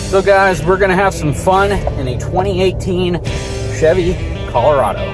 So guys, we're gonna have some fun in a 2018 Chevy Colorado.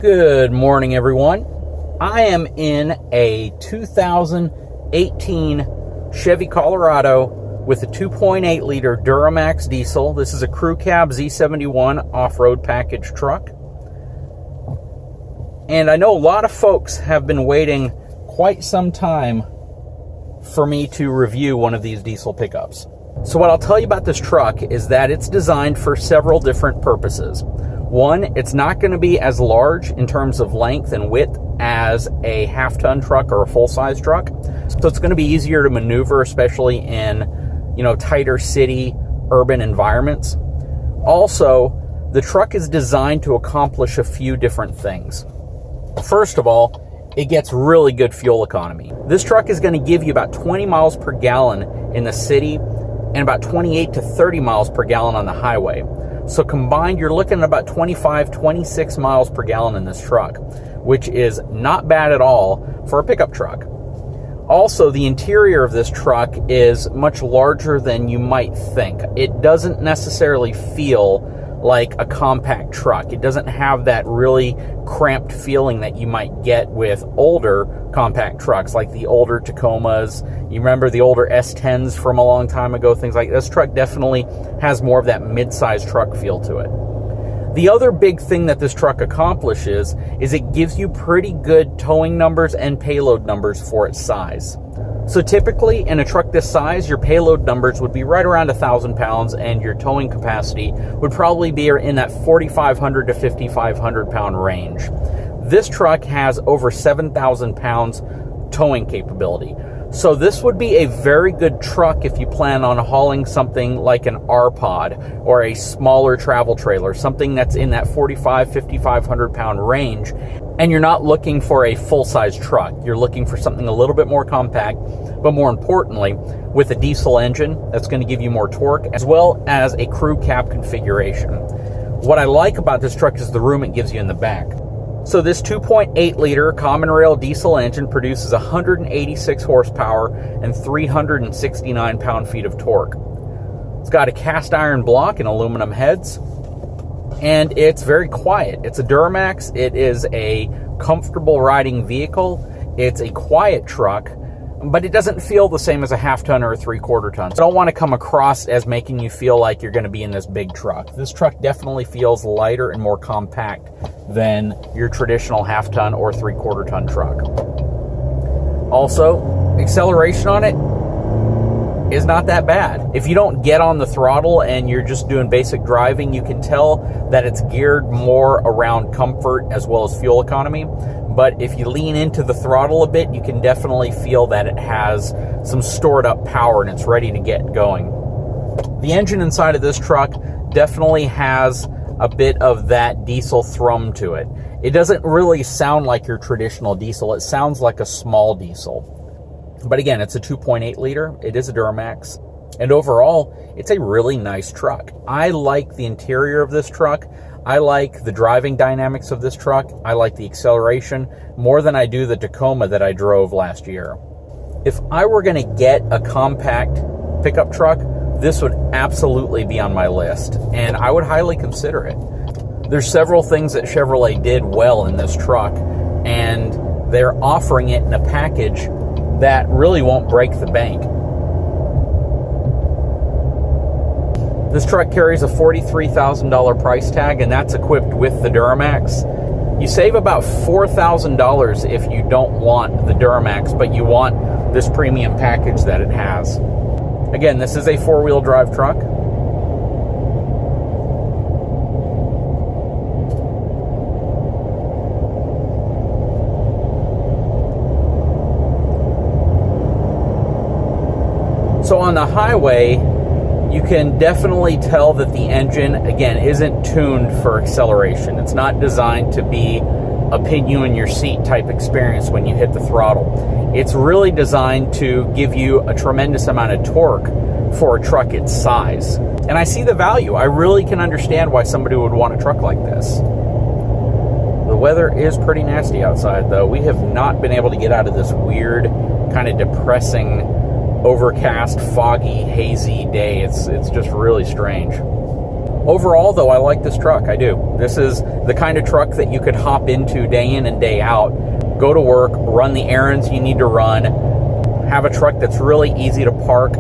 Good morning, everyone. I am in a 2018 Chevy Colorado with a 2.8 liter Duramax diesel. This is a crew cab Z71 off-road package truck. And I know a lot of folks have been waiting quite some time for me to review one of these diesel pickups. So what I'll tell you about this truck is that it's designed for several different purposes. One, it's not going to be as large in terms of length and width as a half-ton truck or a full-size truck. So it's going to be easier to maneuver, especially in, tighter city, urban environments. Also, the truck is designed to accomplish a few different things. First of all, it gets really good fuel economy. This truck is going to give you about 20 miles per gallon in the city and about 28 to 30 miles per gallon on the highway. So combined, you're looking at about 25, 26 miles per gallon in this truck, which is not bad at all for a pickup truck. Also, the interior of this truck is much larger than you might think. It doesn't necessarily feel like a compact truck. It doesn't have that really cramped feeling that you might get with older compact trucks, like the older Tacomas. You remember the older S10s from a long time ago, things like this. Truck definitely has more of that mid-size truck feel to it. The other big thing that this truck accomplishes is it gives you pretty good towing numbers and payload numbers for its size. So typically in a truck this size, your payload numbers would be right around 1,000 pounds and your towing capacity would probably be in that 4,500 to 5,500 pound range. This truck has over 7,000 pounds towing capability. So this would be a very good truck if you plan on hauling something like an R-Pod or a smaller travel trailer, something that's in that 5,500 pound range, and you're not looking for a full-size truck. You're looking for something a little bit more compact, but more importantly, with a diesel engine that's going to give you more torque, as well as a crew cab configuration. What I like about this truck is the room it gives you in the back. So this 2.8 liter common rail diesel engine produces 186 horsepower and 369 pound-feet of torque. It's got a cast iron block and aluminum heads, and it's very quiet. It's a Duramax. It is a comfortable riding vehicle. It's a quiet truck, but it doesn't feel the same as a half-ton or a three-quarter ton. So I don't want to come across as making you feel like you're going to be in this big truck. This truck definitely feels lighter and more compact than your traditional half-ton or three-quarter ton truck. Also, acceleration on it is not that bad. If you don't get on the throttle and you're just doing basic driving, you can tell that it's geared more around comfort as well as fuel economy. But if you lean into the throttle a bit, you can definitely feel that it has some stored up power and it's ready to get going. The engine inside of this truck definitely has a bit of that diesel thrum to it. It doesn't really sound like your traditional diesel. It sounds like a small diesel. But again, it's a 2.8 liter. It is a Duramax. And overall, it's a really nice truck. I like the interior of this truck. I like the driving dynamics of this truck. I like the acceleration more than I do the Tacoma that I drove last year. If I were going to get a compact pickup truck, this would absolutely be on my list, and I would highly consider it. There's several things that Chevrolet did well in this truck, and they're offering it in a package that really won't break the bank. This truck carries a $43,000 price tag, and that's equipped with the Duramax. You save about $4,000 if you don't want the Duramax, but you want this premium package that it has. Again, this is a four-wheel drive truck. So on the highway, you can definitely tell that the engine, again, isn't tuned for acceleration. It's not designed to be a pin you in your seat type experience when you hit the throttle. It's really designed to give you a tremendous amount of torque for a truck its size. And I see the value. I really can understand why somebody would want a truck like this. The weather is pretty nasty outside, though. We have not been able to get out of this weird, kind of depressing, overcast, foggy, hazy day. It's just really strange. Overall, though, I like this truck. I do. This is the kind of truck that you could hop into day in and day out, go to work, run the errands you need to run, have a truck that's really easy to park,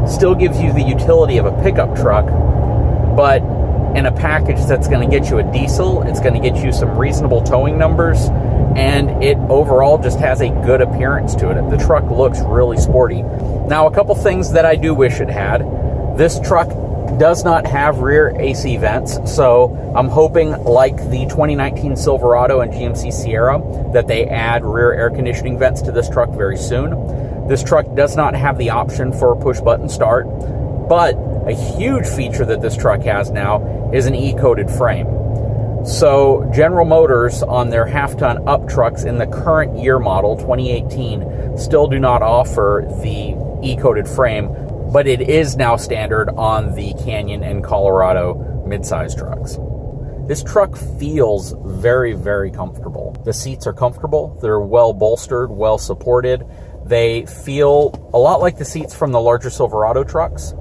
still gives you the utility of a pickup truck, but in a package that's going to get you a diesel, it's going to get you some reasonable towing numbers, and it overall just has a good appearance to it. The truck looks really sporty. Now, a couple things that I do wish it had. This truck does not have rear AC vents, so I'm hoping, like the 2019 Silverado and GMC Sierra, that they add rear air conditioning vents to this truck very soon. This truck does not have the option for push-button start, but a huge feature that this truck has now is an E-coated frame. So General Motors, on their half-ton up trucks in the current year model, 2018, still do not offer the E-coated frame, but it is now standard on the Canyon and Colorado midsize trucks. This truck feels very, very comfortable. The seats are comfortable. They're well bolstered, well supported. They feel a lot like the seats from the larger Silverado trucks.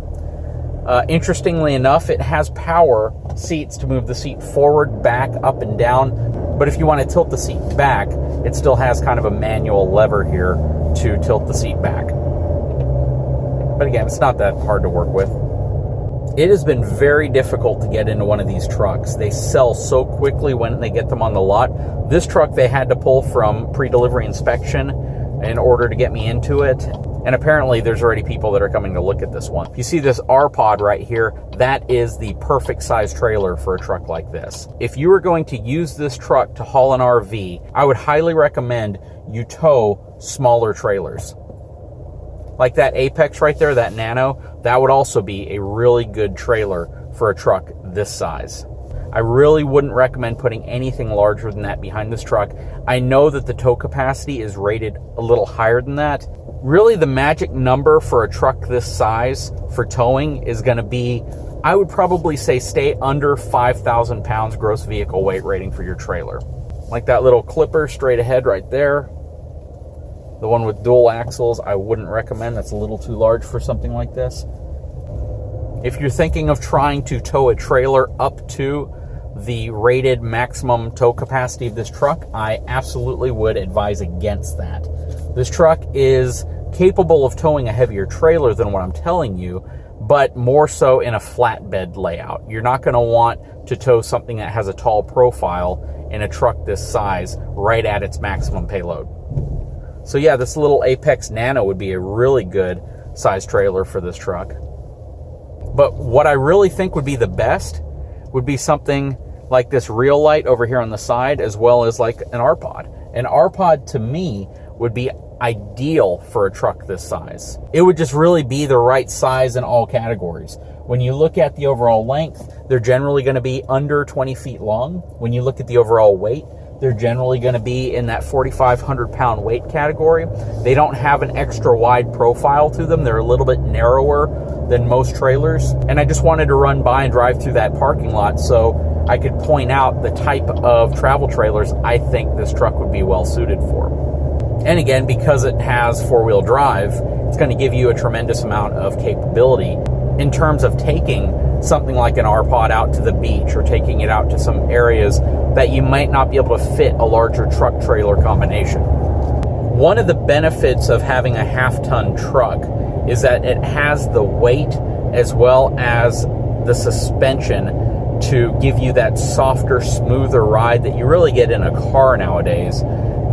Interestingly enough, it has power seats to move the seat forward, back, up, and down. But if you want to tilt the seat back, it still has kind of a manual lever here to tilt the seat back. But again, it's not that hard to work with. It has been very difficult to get into one of these trucks. They sell so quickly when they get them on the lot. This truck they had to pull from pre-delivery inspection in order to get me into it. And apparently there's already people that are coming to look at this one. You see this R-Pod right here? That is the perfect size trailer for a truck like this. If you are going to use this truck to haul an RV, I would highly recommend you tow smaller trailers. Like that Apex right there, that Nano, that would also be a really good trailer for a truck this size. I really wouldn't recommend putting anything larger than that behind this truck. I know that the tow capacity is rated a little higher than that. Really, the magic number for a truck this size for towing is going to be, I would probably say, stay under 5,000 pounds gross vehicle weight rating for your trailer. Like that little clipper straight ahead right there. The one with dual axles, I wouldn't recommend. That's a little too large for something like this. If you're thinking of trying to tow a trailer up to the rated maximum tow capacity of this truck, I absolutely would advise against that. This truck is capable of towing a heavier trailer than what I'm telling you, but more so in a flatbed layout. You're not going to want to tow something that has a tall profile in a truck this size right at its maximum payload. So yeah, this little Apex Nano would be a really good size trailer for this truck. But what I really think would be the best would be something like this real light over here on the side, as well as like an R-Pod. An R-Pod to me would be ideal for a truck this size. It would just really be the right size in all categories. When you look at the overall length, they're generally going to be under 20 feet long. When you look at the overall weight, they're generally going to be in that 4,500 pound weight category. They don't have an extra wide profile to them. They're a little bit narrower than most trailers. And I just wanted to run by and drive through that parking lot so I could point out the type of travel trailers I think this truck would be well suited for. And again, because it has four-wheel drive, it's going to give you a tremendous amount of capability in terms of taking something like an R-Pod out to the beach or taking it out to some areas that you might not be able to fit a larger truck-trailer combination. One of the benefits of having a half-ton truck is that it has the weight as well as the suspension to give you that softer, smoother ride that you really get in a car nowadays.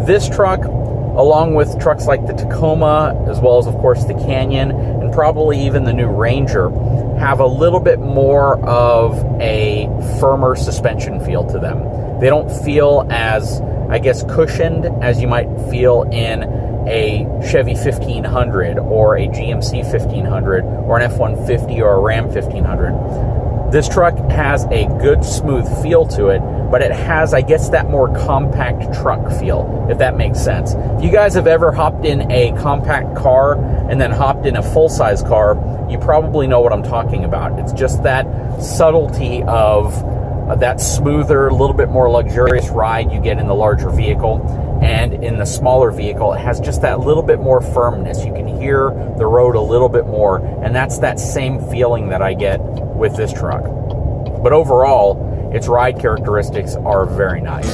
This truck, along with trucks like the Tacoma, as well as, of course, the Canyon, and probably even the new Ranger, have a little bit more of a firmer suspension feel to them. They don't feel as, I guess, cushioned as you might feel in a Chevy 1500 or a GMC 1500 or an F-150 or a Ram 1500. This truck has a good smooth feel to it, but it has, I guess, that more compact truck feel, if that makes sense. If you guys have ever hopped in a compact car and then hopped in a full-size car, you probably know what I'm talking about. It's just that subtlety of that smoother, a little bit more luxurious ride you get in the larger vehicle. And in the smaller vehicle, it has just that little bit more firmness. You can hear the road a little bit more, and that's that same feeling that I get with this truck. But overall, its ride characteristics are very nice.